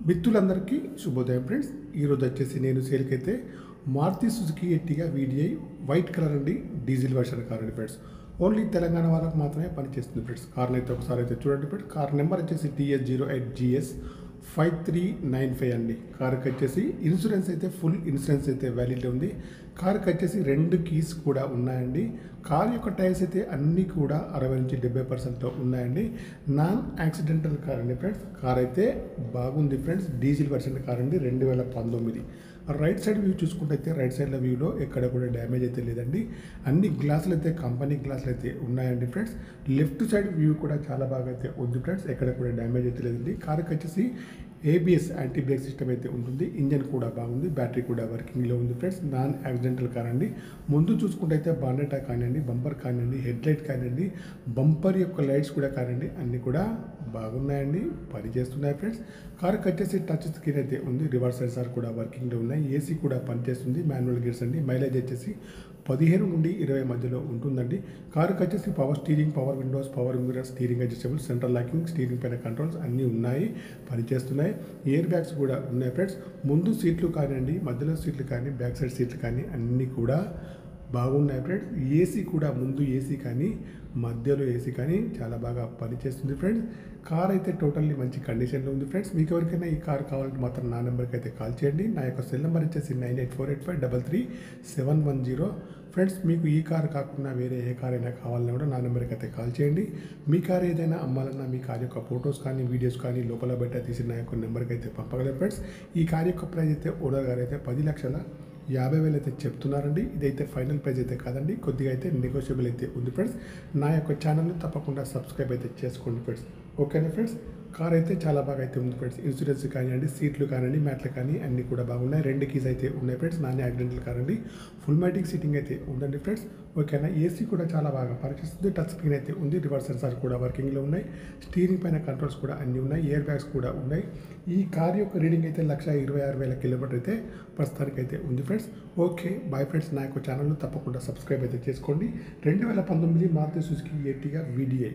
మిత్రులందరికీ శుభోదయం ఫ్రెండ్స్. ఈరోజు వచ్చేసి నేను సేల్కైతే Maruti Suzuki Ertiga VDI white colour అండి, డీజిల్ వర్షన్ కార్ అండి ఫ్రెండ్స్. ఓన్లీ తెలంగాణ వాళ్ళకు మాత్రమే పనిచేస్తుంది ఫ్రెండ్స్. కార్ని అయితే ఒకసారి అయితే చూడండి ఫ్రెండ్స్. కార్ నెంబర్ వచ్చేసి TS08GS 5395 అండి. కార్కి వచ్చేసి ఇన్సూరెన్స్ అయితే ఫుల్ ఇన్సూరెన్స్ అయితే వ్యాలిడ్ ఉంది. కార్కి వచ్చేసి 2 కీస్ కూడా ఉన్నాయండి. కార్ యొక్క టైర్స్ అయితే అన్నీ కూడా 60 నుంచి 70% ఉన్నాయండి. నాన్ యాక్సిడెంటల్ కార్ అండి ఫ్రెండ్స్. కార్ అయితే బాగుంది ఫ్రెండ్స్. డీజిల్ వర్షన్ కార్ అండి, 2019. రైట్ సైడ్ వ్యూ చూసుకుంటే అయితే రైట్ సైడ్లో వ్యూలో ఎక్కడ కూడా డ్యామేజ్ అయితే లేదండి. అన్ని గ్లాసులు అయితే కంపెనీ గ్లాసులు అయితే ఉన్నాయండి ఫ్రెండ్స్. లెఫ్ట్ సైడ్ వ్యూ కూడా చాలా బాగా అయితే ఉంది ఫ్రెండ్స్. ఎక్కడ కూడా డ్యామేజ్ అయితే లేదండి. కార్కి వచ్చేసి ABS యాంటీ బ్రేక్ సిస్టమ్ అయితే ఉంటుంది. ఇంజన్ కూడా బాగుంది, బ్యాటరీ కూడా వర్కింగ్లో ఉంది ఫ్రెండ్స్. నాన్ యాక్సిడెంటల్ కార్ అండి. ముందు చూసుకుంటే అయితే బానెట్ కానివ్వండి, బంపర్ కానివ్వండి, హెడ్ లైట్ కానివ్వండి, బంపర్ యొక్క లైట్స్ కూడా కానివ్వండి, అన్నీ కూడా బాగున్నాయండి, పనిచేస్తున్నాయి ఫ్రెండ్స్. కార్కి వచ్చేసి టచ్ స్క్రీన్ అయితే ఉంది. రివర్స్ సెన్సార్ కూడా వర్కింగ్లో ఉన్నాయి. AC కూడా పనిచేస్తుంది. మాన్యువల్ గేర్స్ అండి. మైలేజ్ వచ్చేసి 15 నుండి 20 మధ్యలో ఉంటుందండి. కార్కి వచ్చేసి power steering, power Windows, power mirrors, steering adjustable, central locking, steering పైన కంట్రోల్స్ అన్నీ ఉన్నాయి, పనిచేస్తున్నాయి. ఎయిర్ బ్యాగ్స్ కూడా ఉన్నాయి ఫ్రెండ్స్. ముందు సీట్లు కానివ్వండి, మధ్యలో సీట్లు కానీ, బ్యాక్ సైడ్ సీట్లు కానీ అన్నీ కూడా బాగున్నాయి ఫ్రెండ్స్. AC కూడా ముందు AC కానీ, మధ్యలో AC కానీ చాలా బాగా పనిచేస్తుంది ఫ్రెండ్స్. కార్ అయితే టోటల్లీ మంచి కండిషన్లో ఉంది ఫ్రెండ్స్. మీకు ఎవరికైనా ఈ కార్ కావాలంటే మాత్రం నా నెంబర్కి అయితే కాల్ చేయండి. నా యొక్క సెల్ నెంబర్ వచ్చేసి 9848533710 ఫ్రెండ్స్. మీకు ఈ కార్ కాకుండా వేరే ఏ కార్ అయినా కావాలన్నా కూడా నా నెంబర్కి అయితే కాల్ చేయండి. మీ కార్ ఏదైనా అమ్మాలన్నా మీ కార్ యొక్క ఫొటోస్ కానీ, వీడియోస్ కానీ లోపల బయట తీసి నా యొక్క నెంబర్కి అయితే పంపగలరు ఫ్రెండ్స్. ఈ కార్ యొక్క ప్రైస్ అయితే ఓనర్ గారు అయితే 10,50,000 అయితే చెప్తున్నారండి. ఇదైతే ఫైనల్ ప్రైస్ అయితే కాదండి, కొద్దిగా అయితే నెగోషియబుల్ అయితే ఉంది ఫ్రెండ్స్. నా యొక్క ఛానల్ని తప్పకుండా సబ్స్క్రైబ్ అయితే చేసుకోండి ఫ్రెండ్స్. ఓకేనా ఫ్రెండ్స్. కార్ అయితే చాలా బాగా అయితే ఉంది ఫ్రెండ్స్. ఇన్సూరెన్స్ కానివ్వండి, సీట్లు కానివ్వండి, మ్యాట్లు కానీ అన్నీ కూడా బాగున్నాయి. 2 కీస్ అయితే ఉన్నాయి ఫ్రెండ్స్. నాన్ యాక్సిడెంటల్ కార్ అండి. ఫుల్ మ్యాటిక్ సీటింగ్ అయితే ఉందండి ఫ్రెండ్స్. ఓకేనా. AC కూడా చాలా బాగా పనిచేస్తుంది. టచ్ స్క్రీన్ అయితే ఉంది. రివర్స్ సెన్సార్ కూడా వర్కింగ్లో ఉన్నాయి. స్టీరింగ్ పైన కంట్రోల్స్ కూడా అన్నీ ఉన్నాయి. ఎయిర్ బ్యాగ్స్ కూడా ఉన్నాయి. ఈ కార్ యొక్క రీడింగ్ అయితే 1,26,000 కిలోమీటర్ అయితే ప్రస్తుతానికి అయితే ఉంది ఫ్రెండ్స్. Okay bye friends. నా యొక్క ఛానల్ను తప్పకుండా సబ్స్క్రైబ్ అయితే చేసుకోండి. 2019 మారుతి సుజుకి ఎర్టిగా VDI.